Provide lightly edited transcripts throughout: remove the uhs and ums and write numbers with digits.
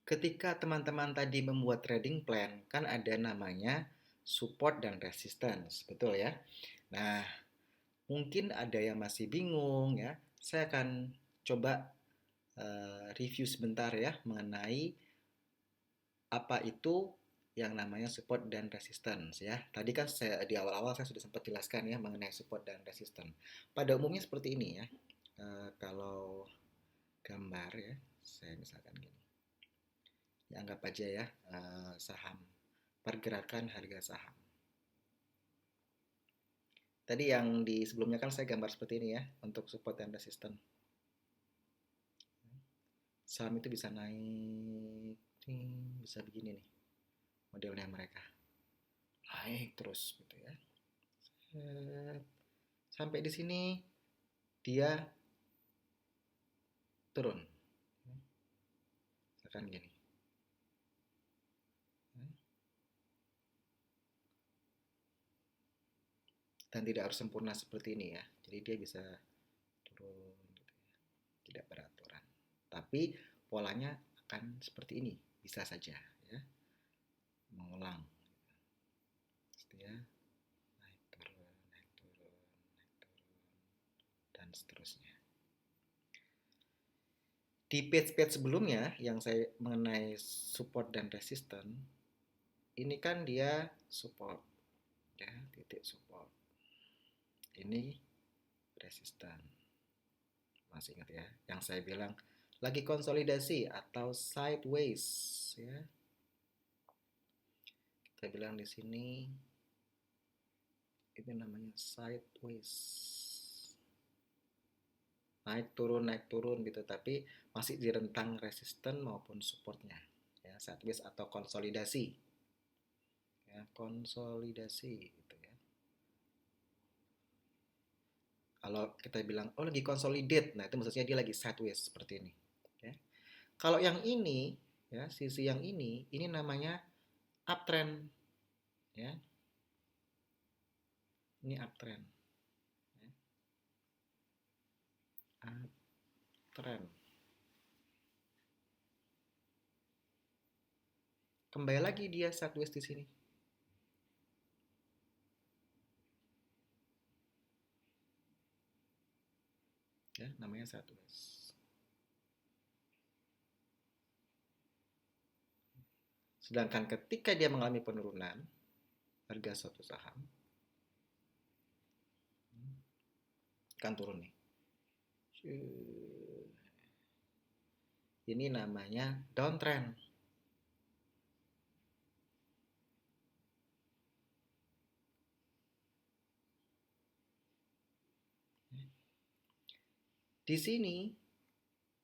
Ketika teman-teman tadi membuat trading plan, kan ada namanya support dan resistance, betul ya? Nah, mungkin ada yang masih bingung ya. Saya akan coba review sebentar ya mengenai apa itu yang namanya support dan resistance ya. Tadi kan saya di awal-awal saya sudah sempat jelaskan ya mengenai support dan resistance. Pada umumnya seperti ini ya. Kalau gambar ya, saya misalkan gini. Ya, anggap aja ya saham, pergerakan harga saham. Tadi yang di sebelumnya kan saya gambar seperti ini ya untuk support dan resistance. Saham itu bisa naik, bisa begini nih modelnya mereka, naik terus gitu ya. Sampai di sini dia turun, misalkan gini. Dan tidak harus sempurna seperti ini ya. Jadi dia bisa turun gitu ya. Tidak beraturan. Tapi polanya akan seperti ini, bisa saja ya. Mengulang. Gitu ya. Naik turun, naik turun, naik turun dan seterusnya. Di page-page sebelumnya yang saya mengenai support dan resistance, ini kan dia support ya, titik support. Ini resistance. Masih ingat ya, yang saya bilang lagi konsolidasi atau sideways ya. Kita bilang di sini ini namanya sideways. Naik turun gitu, tapi masih di rentang resisten maupun supportnya ya, sideways atau konsolidasi ya, konsolidasi gitu ya. Kalau kita bilang oh lagi consolidate, nah itu maksudnya dia lagi sideways seperti ini ya. Kalau yang ini ya, sisi yang ini namanya uptrend ya, ini uptrend ya. Uptrend, kembali lagi dia sideways di sini ya, namanya sideways. Sedangkan ketika dia mengalami penurunan harga suatu saham kan turun nih. Ini namanya downtrend. Di sini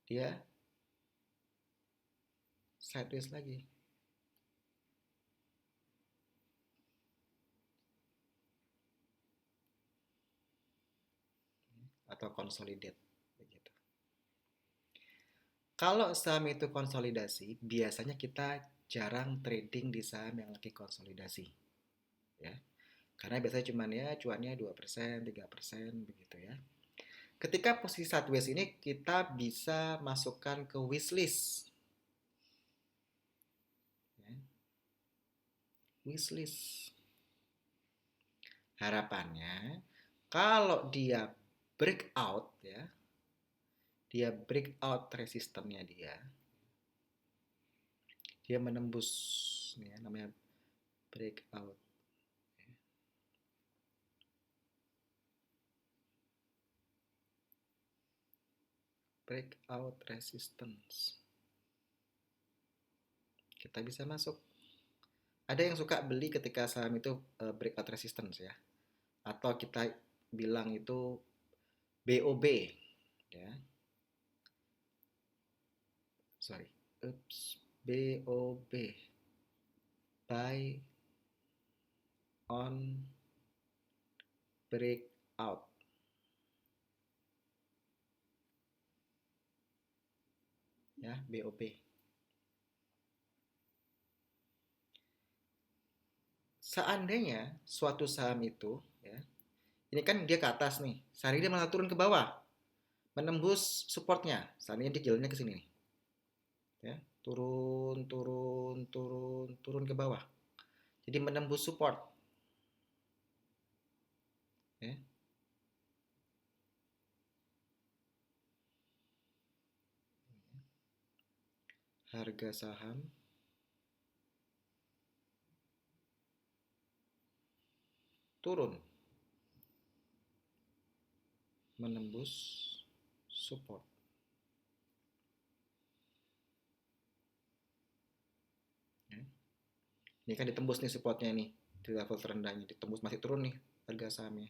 dia sideways lagi. Atau consolidate begitu. Kalau saham itu konsolidasi, biasanya kita jarang trading di saham yang lagi konsolidasi. Ya. Karena biasanya cuman ya cuannya 2%, 3% begitu ya. Ketika posisi sideways ini kita bisa masukkan ke wishlist. Ya. Wishlist. Harapannya kalau dia breakout ya, dia breakout resistennya dia menembus ya, namanya breakout. Breakout resistance. Kita bisa masuk. Ada yang suka beli ketika saham itu breakout resistance ya. Atau kita bilang itu BOB ya. Sorry. Oops. BOB. Buy on breakout. Ya, BOB. Seandainya suatu saham itu ya, ini kan dia ke atas nih, sehari dia malah turun ke bawah, menembus supportnya, seandainya dia jalannya ke sini nih, ya. turun, turun, turun, turun ke bawah. Jadi menembus support, ya. Harga saham turun, menembus support. Ya. Ini kan ditembus nih supportnya nih di level terendahnya, ditembus masih turun nih harga sahamnya.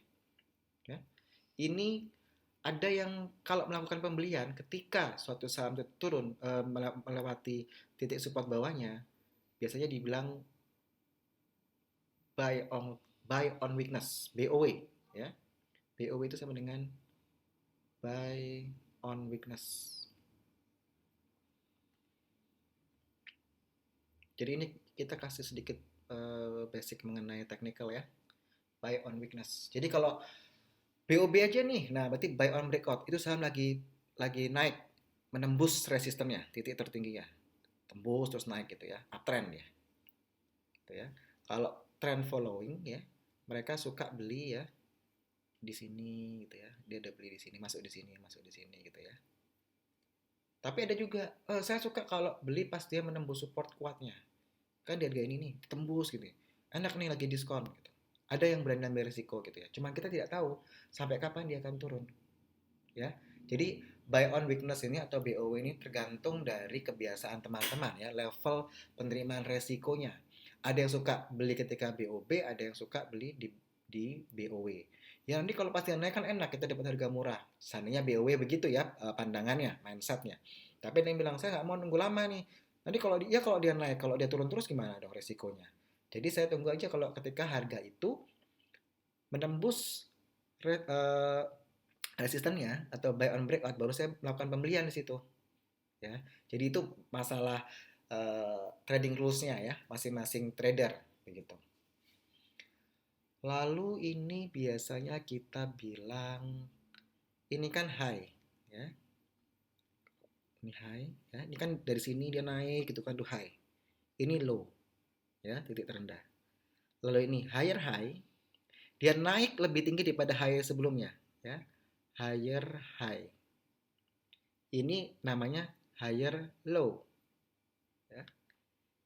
Ya. Ini ada yang kalau melakukan pembelian ketika suatu saham itu turun melewati titik support bawahnya, biasanya dibilang buy on weakness, BOW, ya. BOW itu sama dengan buy on weakness. Jadi ini kita kasih sedikit basic mengenai technical ya. Buy on weakness. Jadi kalau BOB aja nih, nah berarti buy on breakout itu saham lagi naik, menembus resistennya, titik tertingginya, tembus terus naik gitu ya, uptrend ya, gitu ya. Kalau trend following ya, mereka suka beli ya di sini gitu ya, dia udah beli di sini, masuk di sini gitu ya. Tapi ada juga, saya suka kalau beli pas dia menembus support kuatnya, kan di harga ini nih, tembus gitu ya. Enak nih lagi diskon gitu. Ada yang berani ambil risiko gitu ya. Cuman kita tidak tahu sampai kapan dia akan turun. Ya. Jadi buy on weakness ini atau BOW ini tergantung dari kebiasaan teman-teman ya, level penerimaan resikonya. Ada yang suka beli ketika BOB, ada yang suka beli di BOW. Ya nanti kalau pasti naik kan enak, kita dapat harga murah. Seandainya BOW begitu ya pandangannya, mindsetnya. Tapi ada yang bilang saya nggak mau nunggu lama nih. Nanti kalau dia naik, kalau dia turun terus gimana dong resikonya? Jadi saya tunggu aja kalau ketika harga itu menembus resistennya atau buy on breakout baru saya melakukan pembelian di situ ya. Jadi itu masalah trading rules-nya ya masing-masing trader begitu. Lalu ini biasanya kita bilang ini kan high ya. Ini high ya. Ini kan dari sini dia naik gitu kan tuh high. Ini low ya, titik terendah. Lalu ini higher high, dia naik lebih tinggi daripada high sebelumnya ya. Higher high. Ini namanya higher low ya.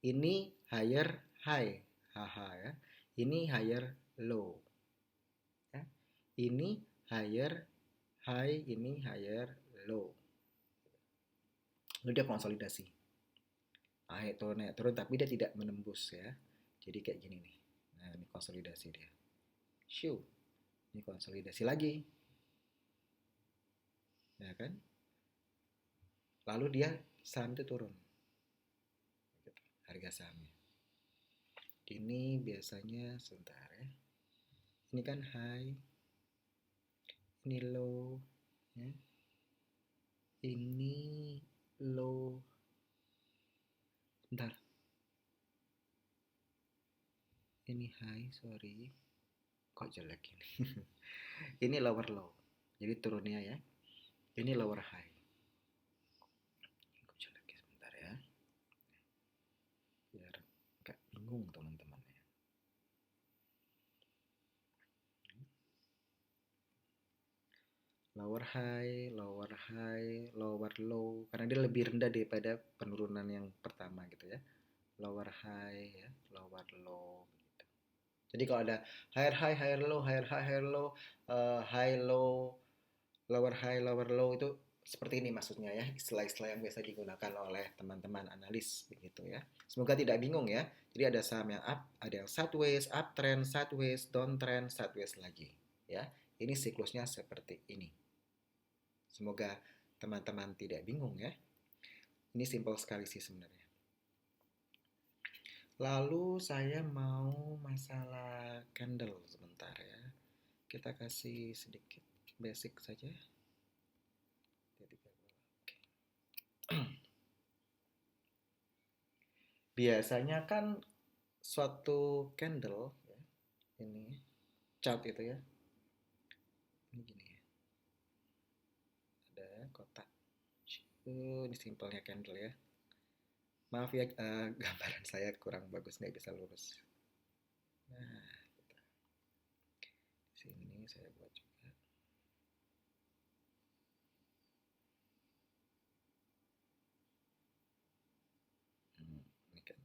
Ini higher high, haha ya. Ini higher low ya. Ini higher high, ini higher low. Lalu dia konsolidasi, naik turun tapi dia tidak menembus ya. Jadi kayak gini nih. Nah ini konsolidasi dia, shoo, ini konsolidasi lagi ya kan. Lalu dia saham itu turun harga sahamnya. Ini biasanya sebentar ya. Ini kan high, ini low ya. Ini low, bentar, ini high, sorry, kok jelek ini. Ini lower low, jadi turunnya ya. Ini lower high, kok jelek ya, sebentar ya, biar gak bingung teman-teman ya. Lower high, lower high, lower low, karena dia lebih rendah daripada penurunan yang pertama gitu ya. Lower high ya, lower low gitu. Jadi kalau ada higher high, higher low, higher high, higher low, high low, lower low itu seperti ini maksudnya ya, istilah-istilah yang biasa digunakan oleh teman-teman analis begitu ya. Semoga tidak bingung ya. Jadi ada saham yang up, ada yang sideways, uptrend, sideways, downtrend, sideways lagi ya. Ini siklusnya seperti ini. Semoga teman-teman tidak bingung ya. Ini simpel sekali sih sebenarnya. Lalu saya mau masalah candle sebentar ya. Kita kasih sedikit basic saja. Biasanya kan suatu candle ya, ini chart itu ya. Ini gini ya. Ada kotak. Ini simpelnya candle ya. Maaf ya, gambaran saya kurang bagus, nggak bisa lurus. Nah, sini saya buat juga. Ini kan,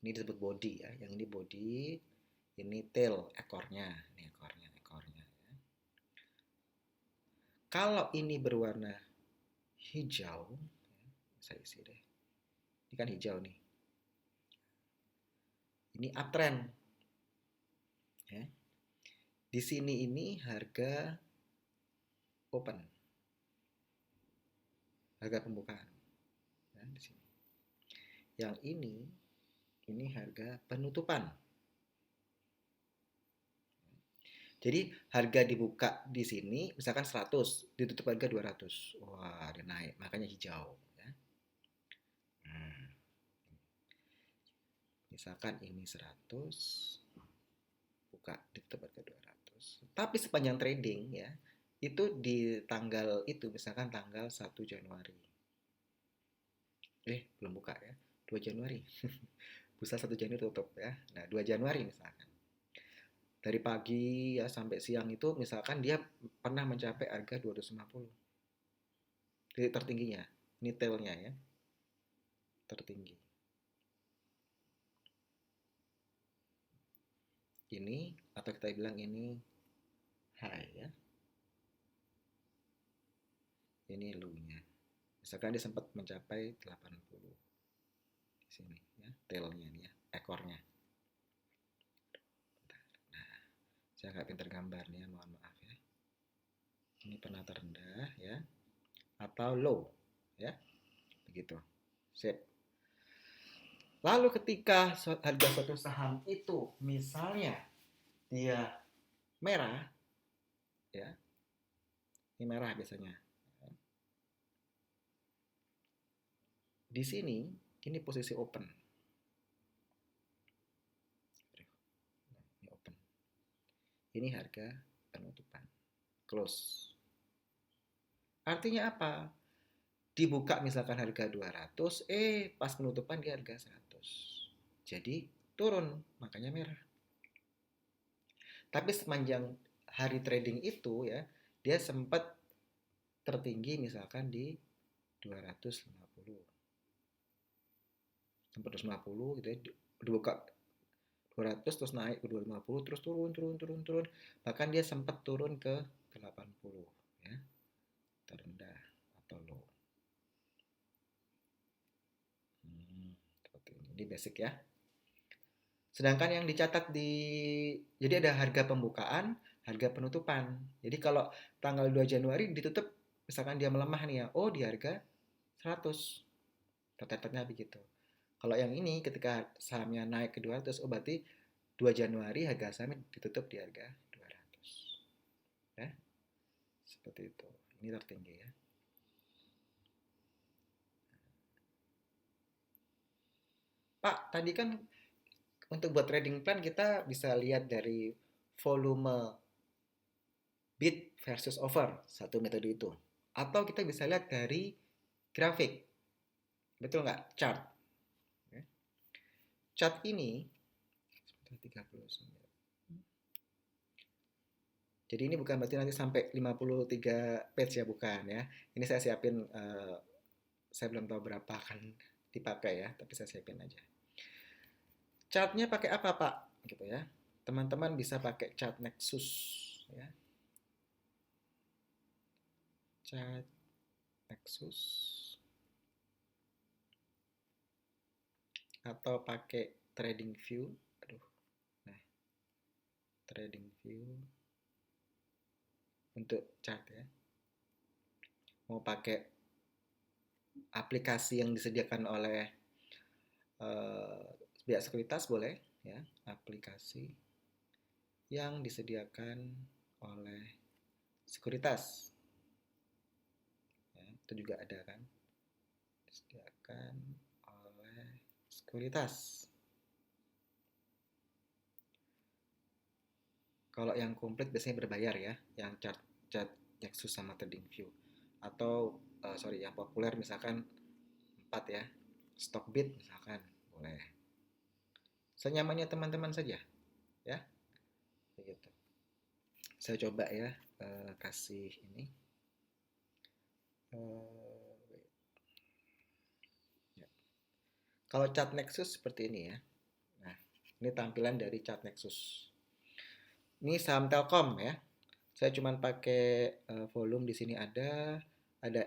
ini disebut body ya. Yang ini body, ini tail, ekornya. Ini ekornya. Ya. Kalau ini berwarna hijau, ya, saya isi deh. Ini kan hijau nih. Ini uptrend. Ya. Di sini ini harga open, harga pembukaan. Ya, di sini. Yang ini harga penutupan. Jadi harga dibuka di sini misalkan 100, ditutup harga 200. Wah, ada naik, makanya hijau ya. Hmm. Misalkan ini 100, buka ditutup harga 200. Tapi sepanjang trading ya, itu di tanggal itu misalkan tanggal 1 Januari. Belum buka ya. 2 Januari. Bursa 1 Januari tutup ya. Nah, 2 Januari misalkan. Dari pagi ya sampai siang itu misalkan dia pernah mencapai harga 250. Titik tertingginya. Ini tailnya ya. Tertinggi. Ini atau kita bilang ini high ya. Ini low-nya. Misalkan dia sempat mencapai 80 di sini ya, tailnya nih ya, ekornya. Nah, saya nggak pintar gambar nih ya, mohon maaf ya. Ini pernah terendah ya, atau low ya, begitu. Sip. Lalu ketika harga suatu saham itu misalnya dia merah ya, ini merah biasanya. Di sini ini posisi open. Ini open. Ini harga penutupan. Close. Artinya apa? Dibuka misalkan harga 200, pas penutupan dia harga 100. Jadi turun, makanya merah. Tapi sepanjang hari trading itu ya, dia sempat tertinggi misalkan di 250. Sempat 250 gitu ya, dibuka 200 terus naik ke 250 terus turun. Bahkan dia sempat turun ke 80 ya, terendah atau low. Seperti ini. Ini basic ya. Sedangkan yang dicatat jadi ada harga pembukaan, harga penutupan. Jadi kalau tanggal 2 Januari ditutup, misalkan dia melemah nih ya, di harga 100. Tercatatnya begitu. Kalau yang ini ketika sahamnya naik ke 200, berarti 2 Januari harga sahamnya ditutup di harga 200. Ya, seperti itu. Ini tertinggi ya. Pak, tadi kan untuk buat trading plan kita bisa lihat dari volume bid versus over, satu metode itu. Atau kita bisa lihat dari grafik. Betul nggak? Chart. Chart ini 39. Jadi ini bukan berarti nanti sampai 53 page ya, bukan ya. Ini saya siapin, saya belum tahu berapa akan dipakai ya, tapi saya siapin aja. Chartnya pakai apa Pak? Gitu ya. Teman-teman bisa pakai chart Nexus ya. Chart Nexus atau pakai Trading View. Aduh. Nah, Trading View untuk chart ya. Mau pakai aplikasi yang disediakan oleh pihak sekuritas boleh ya, aplikasi yang disediakan oleh sekuritas ya, itu juga ada kan, disediakan oleh sekuritas. Kalau yang komplit biasanya berbayar ya, yang chart Nexus sama TradingView. Atau yang populer misalkan 4 ya. Stock bid misalkan boleh. Senyamannya teman-teman saja ya. Begitu. Saya coba ya kasih ini. Ya. Kalau chart Nexus seperti ini ya. Nah, ini tampilan dari chart Nexus. Ini saham Telkom ya. Saya cuma pakai volume di sini ada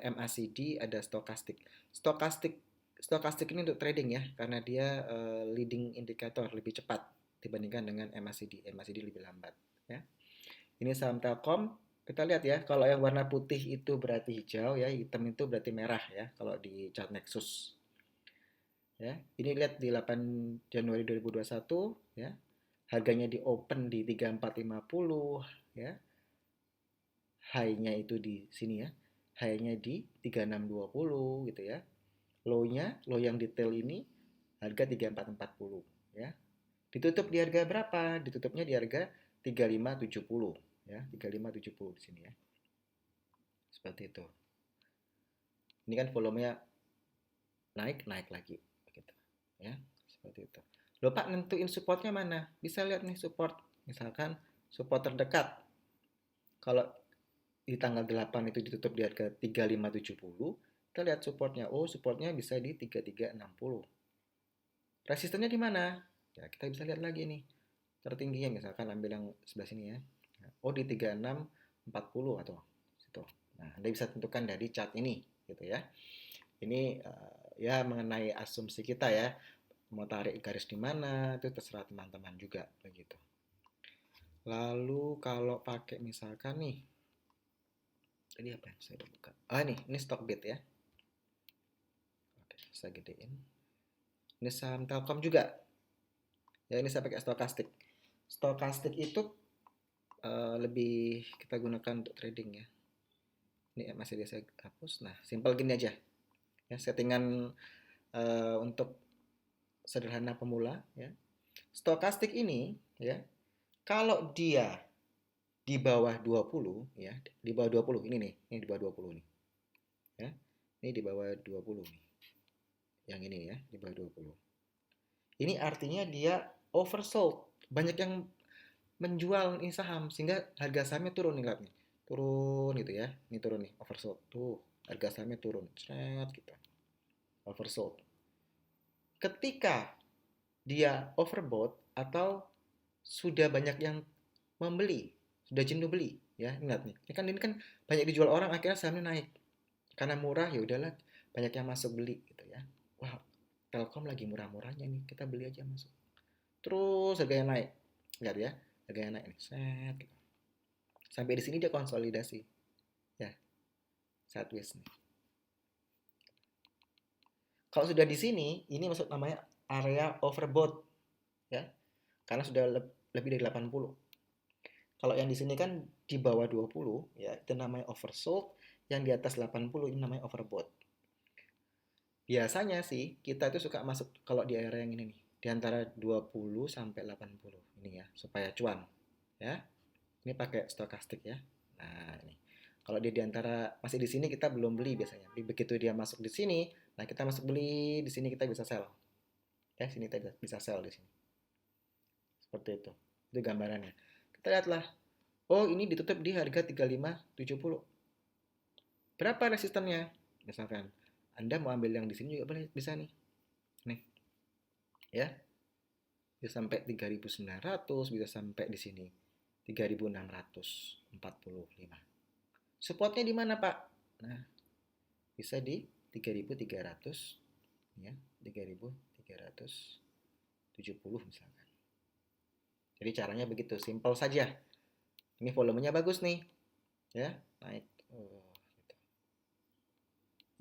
MACD, ada stokastik. Stokastik stokastik ini untuk trading ya, karena dia leading indicator lebih cepat dibandingkan dengan MACD. MACD lebih lambat ya. Ini saham Telkom. Kita lihat ya, kalau yang warna putih itu berarti hijau ya, hitam itu berarti merah ya kalau di chart Nexus. Ya, ini lihat di 8 Januari 2021 ya. Harganya di open di 3450 ya. High-nya itu di sini ya. High-nya di 3620 gitu ya. Low-nya, low yang detail ini harga 3440 ya. Ditutup di harga berapa? Ditutupnya di harga 3570 ya, 3570 di sini ya. Seperti itu. Ini kan volumenya naik lagi gitu ya. Seperti itu. Loh Pak, nentuin supportnya mana? Bisa lihat nih support. Misalkan support terdekat. Kalau di tanggal 8 itu ditutup di harga 3570, kita lihat supportnya. Oh, supportnya bisa di 3360. Resistennya di mana? Ya, kita bisa lihat lagi nih. Tertingginya misalkan ambil yang sebelah sini ya. Oh, di 3640 atau situ. Nah, Anda bisa tentukan dari chart ini gitu ya. Ini ya mengenai asumsi kita ya. Mau tarik garis di mana itu terserah teman-teman juga begitu. Lalu kalau pakai misalkan nih, tadi apa yang saya buka? Ini stock bid ya. Oke, saya gedein. Ini saham Telkom juga. Ya, ini saya pakai stokastik. Stokastik itu lebih kita gunakan untuk trading ya. Ini masih dia saya hapus. Nah, simpel gini aja. Ya, settingan untuk sederhana pemula ya. Stokastik ini ya, kalau dia di bawah 20 ya, di bawah 20 ini di bawah 20 nih. Ya. Ini di bawah 20 nih. Yang ini ya, di bawah 20. Ini artinya dia oversold. Banyak yang menjual ini saham sehingga harga sahamnya turun nih, lihat nih. Turun gitu ya. Ini turun nih, oversold. Tuh, harga sahamnya turun. Cret gitu. Oversold. Ketika dia overbought atau sudah banyak yang membeli, sudah jenuh beli, ya ingat nih. Ini kan banyak dijual orang, akhirnya sahamnya naik. Karena murah ya udahlah, banyak yang masuk beli gitu ya. Wah, Telkom lagi murah-murahnya nih, kita beli aja masuk. Terus harganya naik. Lihat ya, harganya naik nih. Set gitu. Sampai di sini dia konsolidasi. Ya, sideways nih. Kalau sudah di sini, ini maksud namanya area overbought ya. Karena sudah lebih dari 80. Kalau yang di sini kan di bawah 20 ya, itu namanya oversold, yang di atas 80 ini namanya overbought. Biasanya sih kita itu suka masuk kalau di area yang ini nih, di antara 20 sampai 80 ini ya, supaya cuan ya. Ini pakai stokastik ya. Nah, ini. Kalau dia di antara masih di sini kita belum beli biasanya. Begitu dia masuk di sini, nah kita masuk beli di sini kita bisa sell. Ya, sini kita bisa sell di sini. Seperti itu. Itu gambarannya. Kita lihatlah. Oh, ini ditutup di harga 3570. Berapa resistennya? Misalkan Anda mau ambil yang di sini juga boleh, bisa nih. Nih. Ya. Bisa sampai 3900, bisa sampai di sini 3645. Supportnya di mana, Pak? Nah, bisa di 3300 ya, 3370 misalkan. Jadi caranya begitu, simpel saja. Ini volumenya bagus nih. Ya, naik. Gitu.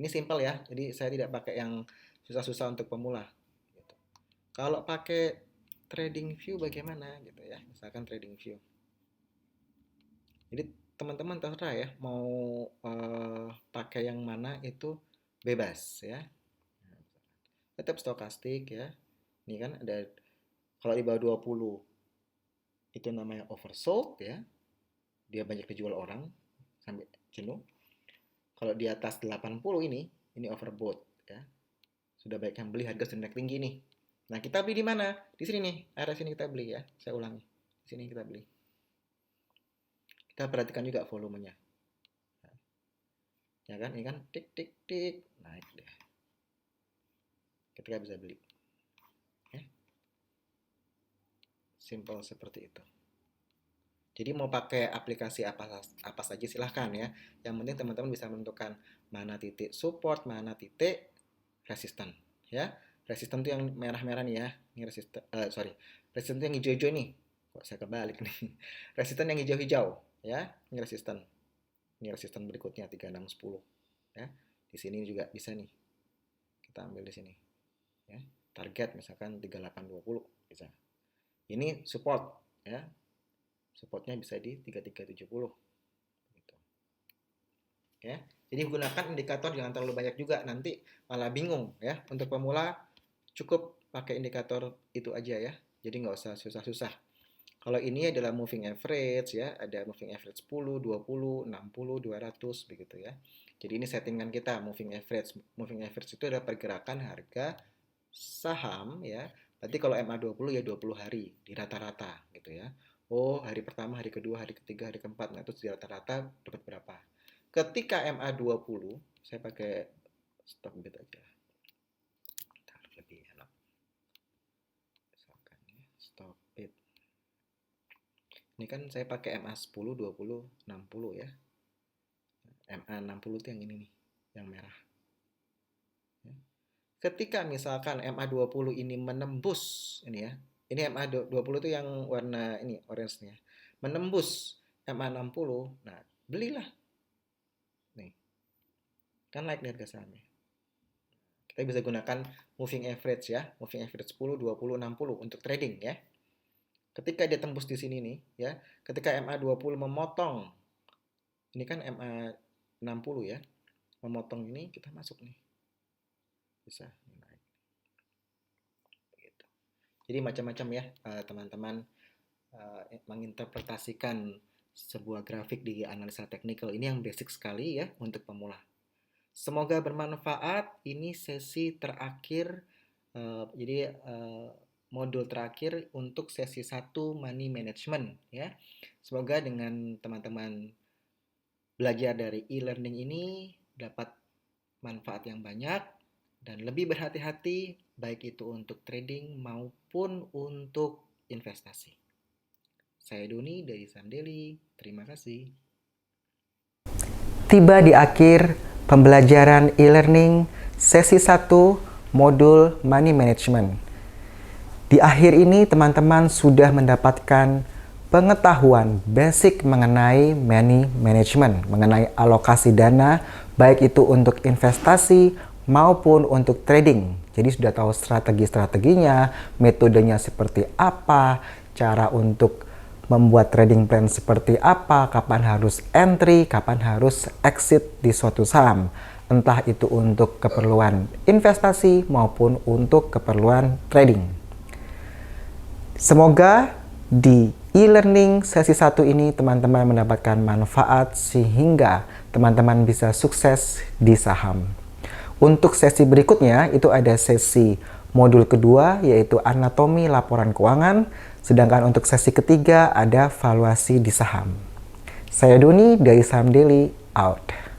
Ini simpel ya. Jadi saya tidak pakai yang susah-susah untuk pemula gitu. Kalau pakai trading view bagaimana gitu ya. Misalkan trading view. Jadi teman-teman terserah ya mau pakai yang mana itu bebas ya. Tetap stokastik ya. Ini kan ada kalau di bawah 20 itu namanya oversold ya. Dia banyak dijual orang sampai jenuh. Kalau di atas 80 ini overbought ya. Sudah banyak yang beli, harga sudah naik tinggi nih. Nah, kita beli di mana? Di sini nih, area sini kita beli ya. Saya ulangi. Di sini kita beli. Kita perhatikan juga volumenya. Ya kan? Ini kan tik tik tik naik deh. Kita bisa beli. Ya. Simple seperti itu. Jadi mau pakai aplikasi apa saja silahkan ya. Yang penting teman-teman bisa menentukan mana titik support, mana titik resisten ya. Resisten itu yang merah-merah nih ya. Ini resisten, resisten itu yang hijau-hijau nih. Kok saya kebalik nih. Resisten yang hijau-hijau ya. Ini resisten. Ini resisten berikutnya 3610 ya. Di sini juga bisa nih. Kita ambil di sini. Ya. Target misalkan 3820 bisa. Ini support ya. Supportnya bisa di 3370 gitu. Ya. Jadi gunakan indikator jangan terlalu banyak juga, nanti malah bingung ya. Untuk pemula cukup pakai indikator itu aja ya. Jadi nggak usah susah-susah. Kalau ini adalah moving average ya, ada moving average 10, 20, 60, 200 begitu ya. Jadi ini settingan kita moving average. Moving average itu adalah pergerakan harga saham ya. Berarti kalau MA20 ya 20 hari di rata-rata gitu ya. Oh, hari pertama, hari kedua, hari ketiga, hari keempat. Nah, terus di rata-rata dapat berapa? Ketika MA20, saya pakai stop bit aja. Lebih enak. Misalkan ya, stop bit. Ini kan saya pakai MA10, 20, 60 ya. MA60 itu yang ini nih, yang merah. Ketika misalkan MA20 ini menembus ini ya. Ini MA20 itu yang warna ini orange-nya. Menembus MA60, nah belilah. Nih. Kan naik nih harga sahamnya. Kita bisa gunakan moving average ya, moving average 10, 20, 60 untuk trading ya. Ketika dia tembus di sini nih ya, ketika MA20 memotong, ini kan MA60 ya, memotong ini kita masuk nih. Bisa naik. Gitu. Jadi macam-macam ya teman-teman menginterpretasikan sebuah grafik di analisa teknikal ini yang basic sekali ya untuk pemula. Semoga bermanfaat. Ini sesi terakhir, jadi modul terakhir untuk sesi 1 money management ya. Semoga dengan teman-teman belajar dari e-learning ini dapat manfaat yang banyak dan lebih berhati-hati baik itu untuk trading maupun untuk investasi. Saya Doni dari Saham Daily. Terima kasih. Tiba di akhir pembelajaran e-learning sesi 1 modul Money Management. Di akhir ini teman-teman sudah mendapatkan pengetahuan basic mengenai money management, mengenai alokasi dana, baik itu untuk investasi maupun untuk trading. Jadi sudah tahu strategi-strateginya, metodenya seperti apa, cara untuk membuat trading plan seperti apa, kapan harus entry, kapan harus exit di suatu saham. Entah itu untuk keperluan investasi maupun untuk keperluan trading. Semoga di e-learning sesi 1 ini teman-teman mendapatkan manfaat sehingga teman-teman bisa sukses di saham. Untuk sesi berikutnya itu ada sesi modul kedua yaitu anatomi laporan keuangan, sedangkan untuk sesi ketiga ada valuasi di saham. Saya Doni dari Saham Daily, out.